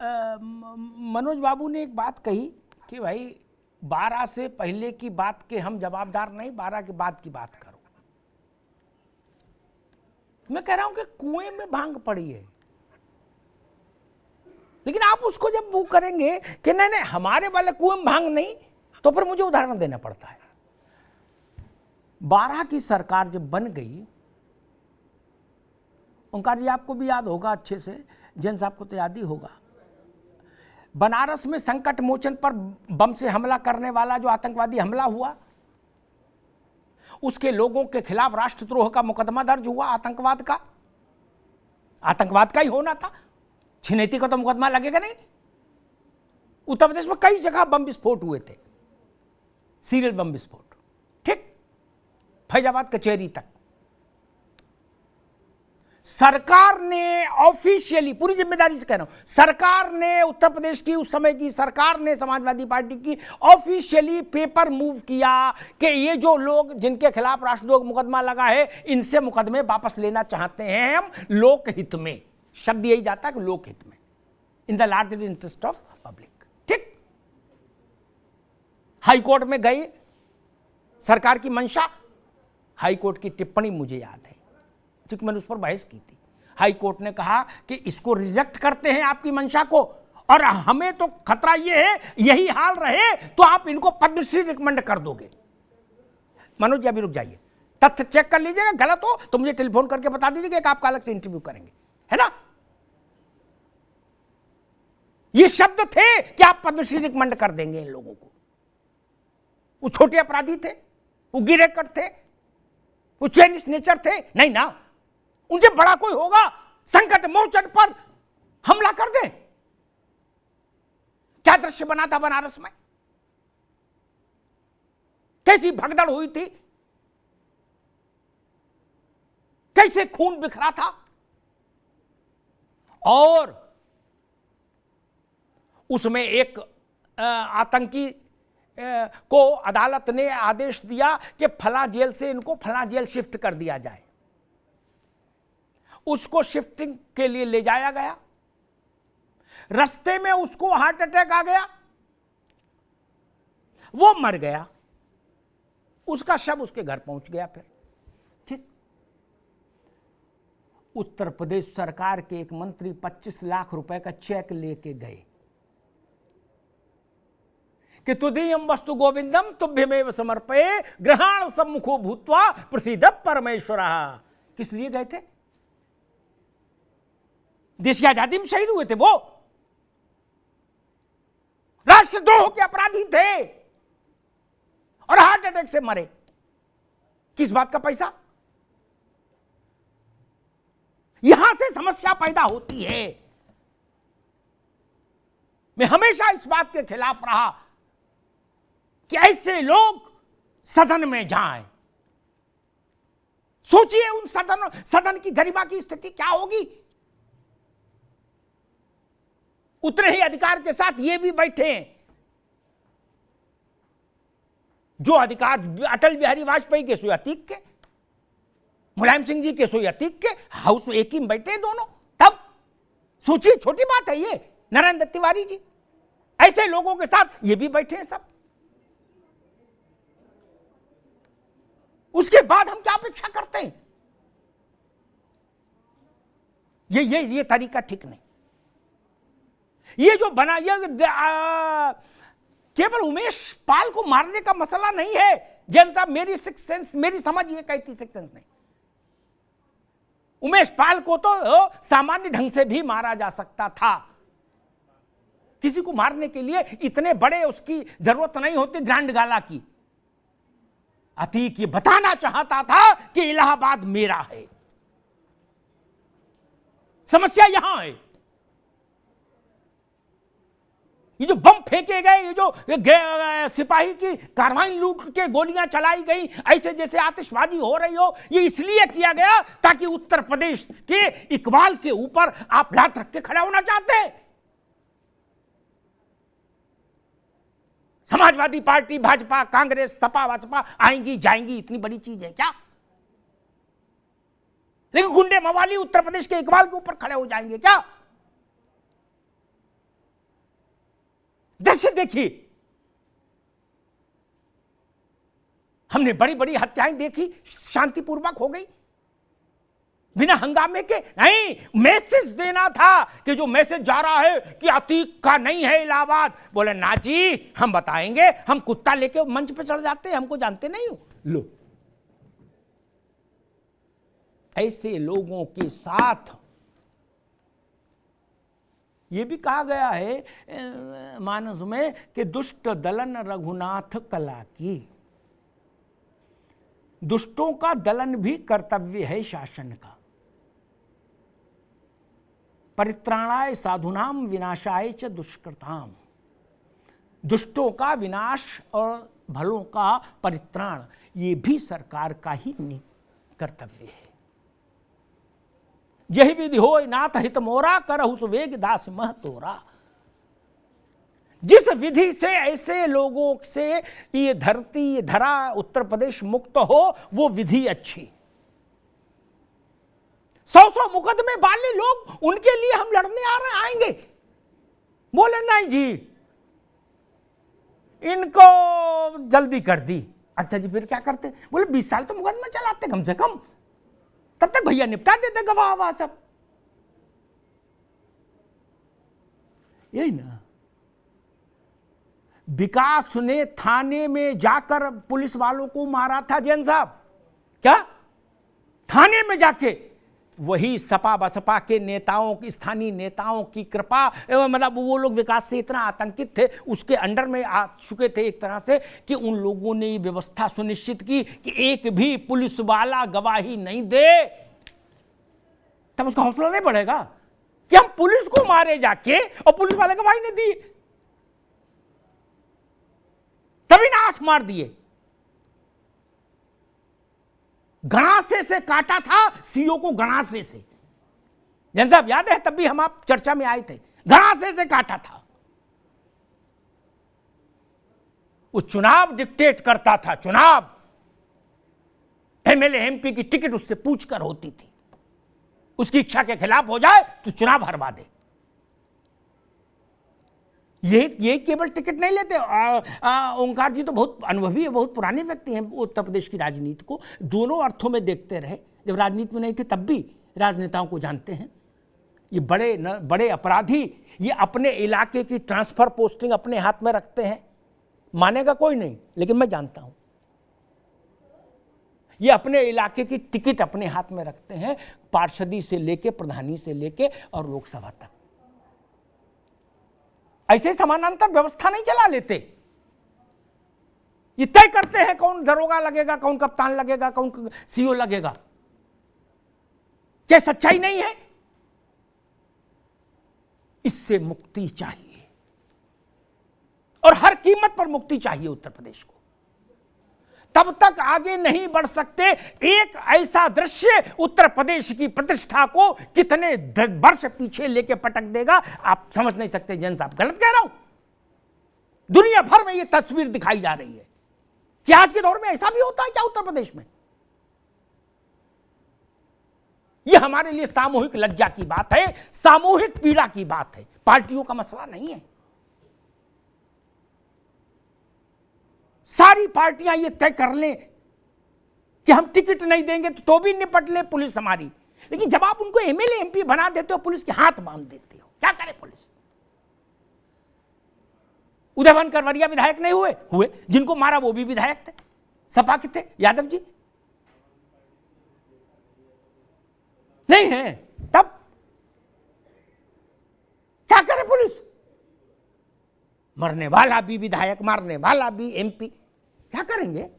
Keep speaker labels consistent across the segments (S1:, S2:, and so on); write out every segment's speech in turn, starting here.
S1: मनोज बाबू ने एक बात कही कि भाई 12 से पहले की बात के हम जवाबदार नहीं, 12 के बाद की बात करो। मैं कह रहा हूं कि कुएं में भांग पड़ी है, लेकिन आप उसको जब वो करेंगे कि नहीं नहीं हमारे वाले कुएं में भांग नहीं, तो फिर मुझे उदाहरण देना पड़ता है। 12 की सरकार जब बन गई, ओंकार जी आपको भी याद होगा अच्छे से, जैन साहब को तो याद ही होगा, बनारस में संकट मोचन पर बम से हमला करने वाला जो आतंकवादी हमला हुआ, उसके लोगों के खिलाफ राष्ट्रद्रोह का मुकदमा दर्ज हुआ। आतंकवाद का ही होना था, छिनेती का तो मुकदमा लगेगा नहीं। उत्तर प्रदेश में कई जगह बम विस्फोट हुए थे, सीरियल बम विस्फोट, ठीक, फैजाबाद कचहरी तक। सरकार ने ऑफिशियली, पूरी जिम्मेदारी से कह रहा हूं, सरकार ने, उत्तर प्रदेश की उस समय की सरकार ने, समाजवादी पार्टी की, ऑफिशियली पेपर मूव किया कि ये जो लोग जिनके खिलाफ राष्ट्रद्रोह मुकदमा लगा है, इनसे मुकदमे वापस लेना चाहते हैं हम लोकहित में। शब्द यही जाता है कि लोकहित में, in the larger interest of public, ठीक। हाईकोर्ट में गए, सरकार की मंशा, हाईकोर्ट की टिप्पणी मुझे याद है, क्योंकि मैंने उस पर बहस की थी। हाई कोर्ट ने कहा कि इसको रिजेक्ट करते हैं आपकी मंशा को, और हमें तो खतरा ये है यही हाल रहे तो आप इनको पद्मश्री रिकमेंड कर दोगे। मनोज जी अभी रुक जाइए, तथ्य चेक कर लीजिएगा, गलत हो तो मुझे टेलीफोन करके बता दीजिएगा कि आपका अलग से इंटरव्यू करेंगे, है ना। ये शब्द थे कि आप पद्मश्री रिकमेंड कर देंगे इन लोगों को। वो छोटे अपराधी थे, वो गिरेकट थे, वो चाइनीज नेचर थे, नहीं ना, उनसे बड़ा कोई होगा, संकट मोचन पर हमला कर दे। क्या दृश्य बना था बनारस में, कैसी भगदड़ हुई थी, कैसे खून बिखरा था। और उसमें एक आतंकी को अदालत ने आदेश दिया कि फला जेल से इनको फला जेल शिफ्ट कर दिया जाए। उसको शिफ्टिंग के लिए ले जाया गया, रास्ते में उसको हार्ट अटैक आ गया, वो मर गया, उसका शव उसके घर पहुंच गया। फिर ठीक, उत्तर प्रदेश सरकार के एक मंत्री 25 लाख रुपए का चेक लेके गए कि तुदीयम वस्तु गोविंदम तुभ्यमेव समर्पये ग्रहण सम्मुखो भूत्वा प्रसीद परमेश्वरः। किस लिए गए थे? देश की आजादी में शहीद हुए थे, वो राष्ट्रद्रोह के अपराधी थे और हार्ट अटैक से मरे। किस बात का पैसा? यहां से समस्या पैदा होती है। मैं हमेशा इस बात के खिलाफ रहा कि ऐसे लोग सदन में जाएं। सोचिए उन सदन की गरिमा की स्थिति क्या होगी। उतने ही अधिकार के साथ ये भी बैठे हैं जो अधिकार अटल बिहारी वाजपेयी के, सोई अतीक के, मुलायम सिंह जी के, सोई अतीक के, हाउस में एक ही में बैठे हैं दोनों। तब सोचिए, छोटी बात है ये, नरेंद्र तिवारी जी, ऐसे लोगों के साथ ये भी बैठे हैं सब। उसके बाद हम क्या अपेक्षा करते हैं? ये तरीका ठीक नहीं। ये जो बना, ये केवल उमेश पाल को मारने का मसला नहीं है जैन साहब। मेरी सिक्स सेंस, मेरी समझ ये कहती सिक्स सेंस नहीं। उमेश पाल को तो सामान्य ढंग से भी मारा जा सकता था। किसी को मारने के लिए इतने बड़े उसकी जरूरत नहीं होती ग्रैंड गाला की। अतीक ये बताना चाहता था कि इलाहाबाद मेरा है। समस्या यहां है। ये जो बम फेंके गए, ये जो सिपाही की कार्रवाई लूट के गोलियां चलाई गई, ऐसे जैसे आतिशबाजी हो रही हो, ये इसलिए किया गया ताकि उत्तर प्रदेश के इकबाल के ऊपर आप लात रख के खड़ा होना चाहते हैं। समाजवादी पार्टी, भाजपा, कांग्रेस, सपा, बसपा आएंगी जाएंगी, इतनी बड़ी चीज है क्या? लेकिन गुंडे मवाली उत्तर प्रदेश के इकबाल के ऊपर खड़े हो जाएंगे क्या? दृश्य देखिए, हमने बड़ी बड़ी हत्याएं देखी, शांतिपूर्वक हो गई, बिना हंगामे के। नहीं, मैसेज देना था कि जो मैसेज जा रहा है कि अतीक का नहीं है इलाहाबाद। बोले ना जी, हम बताएंगे, हम कुत्ता लेके मंच पे चढ़ जाते हैं, हमको जानते नहीं हो। लो, ऐसे लोगों के साथ ये भी कहा गया है मानस में कि दुष्ट दलन रघुनाथ कला की। दुष्टों का दलन भी कर्तव्य है शासन का। परित्राणाय साधुनाम विनाशाय च दुष्कृताम। दुष्टों का विनाश और भलों का परित्राण, ये भी सरकार का ही कर्तव्य है। यही विधि हो नाथ हित मोरा, करहु सुवेग दास मह तोरा। जिस विधि से ऐसे लोगों से ये धरती, ये धरा उत्तर प्रदेश मुक्त हो, वो विधि अच्छी। 100 मुकदमे वाले लोग, उनके लिए हम लड़ने आएंगे। बोले नहीं जी, इनको जल्दी कर दी। अच्छा जी, फिर क्या करते? बोले 20 साल तो मुकदमा चलाते कम से कम, तब तक भैया निपटा देते गवाह सब। यही ना, विकास ने थाने में जाकर पुलिस वालों को मारा था जैन साहब। क्या? थाने में जाके। वही सपा बसपा के नेताओं की, स्थानीय नेताओं की कृपा, मतलब वो लोग विकास से इतना आतंकित थे, उसके अंडर में आ चुके थे एक तरह से, कि उन लोगों ने व्यवस्था सुनिश्चित की कि एक भी पुलिस वाला गवाही नहीं दे। तब उसका हौसला नहीं बढ़ेगा कि हम पुलिस को मारे जाके और पुलिस वाले गवाही नहीं दी। तभी ना 8 मार दिए। गणासे से काटा था सीओ को, गणासे से। जैन साहब याद है, तब भी हम आप चर्चा में आए थे। गणासे से काटा था। वो चुनाव डिक्टेट करता था, चुनाव। एमएलए एमपी की टिकट उससे पूछकर होती थी। उसकी इच्छा के खिलाफ हो जाए तो चुनाव हरवा दे। ये केवल टिकट नहीं लेते। ओंकार जी तो बहुत अनुभवी है, बहुत पुराने व्यक्ति हैं, उत्तर प्रदेश की राजनीति को दोनों अर्थों में देखते रहे। जब राजनीति में नहीं थे तब भी राजनेताओं को जानते हैं। ये बड़े अपराधी, ये अपने इलाके की ट्रांसफर पोस्टिंग अपने हाथ में रखते हैं। मानेगा कोई नहीं, लेकिन मैं जानता हूं। ये अपने इलाके की टिकट अपने हाथ में रखते हैं, पार्षदी से लेके, प्रधानी से लेके और लोकसभा तक। ऐसे समानांतर व्यवस्था नहीं चला लेते। ये तय करते हैं कौन दरोगा लगेगा, कौन कप्तान लगेगा, कौन सीओ लगेगा। क्या सच्चाई नहीं है? इससे मुक्ति चाहिए, और हर कीमत पर मुक्ति चाहिए उत्तर प्रदेश को। तब तक आगे नहीं बढ़ सकते। एक ऐसा दृश्य उत्तर प्रदेश की प्रतिष्ठा को कितने वर्ष पीछे लेके पटक देगा, आप समझ नहीं सकते। जैन साहब गलत कह रहा हूं? दुनिया भर में यह तस्वीर दिखाई जा रही है कि आज के दौर में ऐसा भी होता है क्या उत्तर प्रदेश में? यह हमारे लिए सामूहिक लज्जा की बात है, सामूहिक पीड़ा की बात है। पार्टियों का मसला नहीं है। सारी पार्टियां ये तय कर लें कि हम टिकट नहीं देंगे तो भी निपट ले पुलिस हमारी, लेकिन जब आप उनको एमएलए एमपी बना देते हो, पुलिस के हाथ बांध देते हो, क्या करे पुलिस? उदयभन करवरिया विधायक नहीं हुए, जिनको मारा वो भी विधायक थे, सपा के थे, यादव जी नहीं है। तब क्या करे पुलिस? मरने वाला भी विधायक, मारने वाला भी एमपी, क्या करेंगे?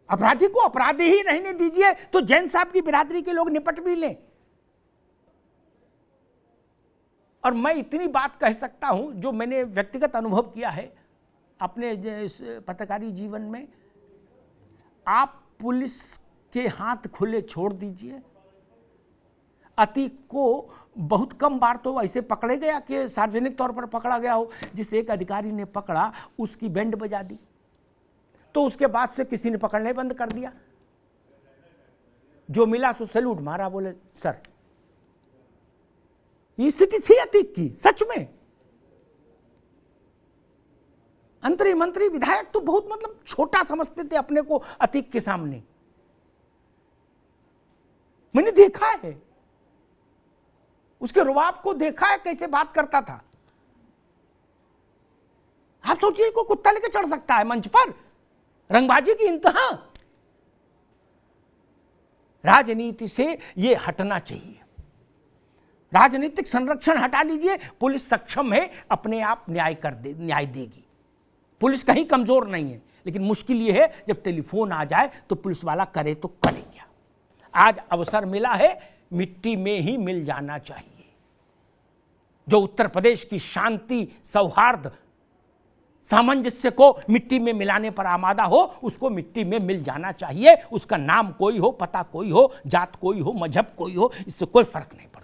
S1: अपराधी को अपराधी ही रहने दीजिए तो जैन साहब की बिरादरी के लोग निपट भी लें। और मैं इतनी बात कह सकता हूं जो मैंने व्यक्तिगत अनुभव किया है अपने पत्रकारी जीवन में। आप पुलिस के हाथ खुले छोड़ दीजिए। अतीक को बहुत कम बार तो ऐसे पकड़े गया कि सार्वजनिक तौर पर पकड़ा गया हो। जिस एक अधिकारी ने पकड़ा उसकी बैंड बजा दी, तो उसके बाद से किसी ने पकड़ने बंद कर दिया। जो मिला सो सैल्यूट मारा, बोले सर। ये स्थिति थी अतीक की, सच में। मंत्री मंत्री विधायक तो बहुत मतलब छोटा समझते थे अपने को अतीक के सामने। मैंने देखा है उसके रुबाब को, देखा है कैसे बात करता था। आप सोचिए कोई कुत्ता लेके चढ़ सकता है मंच पर, रंगबाजी की इंतहा। राजनीति से ये हटना चाहिए। राजनीतिक संरक्षण हटा लीजिए, पुलिस सक्षम है, अपने आप न्याय देगी। पुलिस कहीं कमजोर नहीं है, लेकिन मुश्किल ये है जब टेलीफोन आ जाए तो पुलिस वाला करे तो करे क्या। आज अवसर मिला है, मिट्टी में ही मिल जाना चाहिए। जो उत्तर प्रदेश की शांति, सौहार्द, सामंजस्य को मिट्टी में मिलाने पर आमादा हो, उसको मिट्टी में मिल जाना चाहिए। उसका नाम कोई हो, पता कोई हो, जात कोई हो, मजहब कोई हो, इससे कोई फर्क नहीं पड़ता।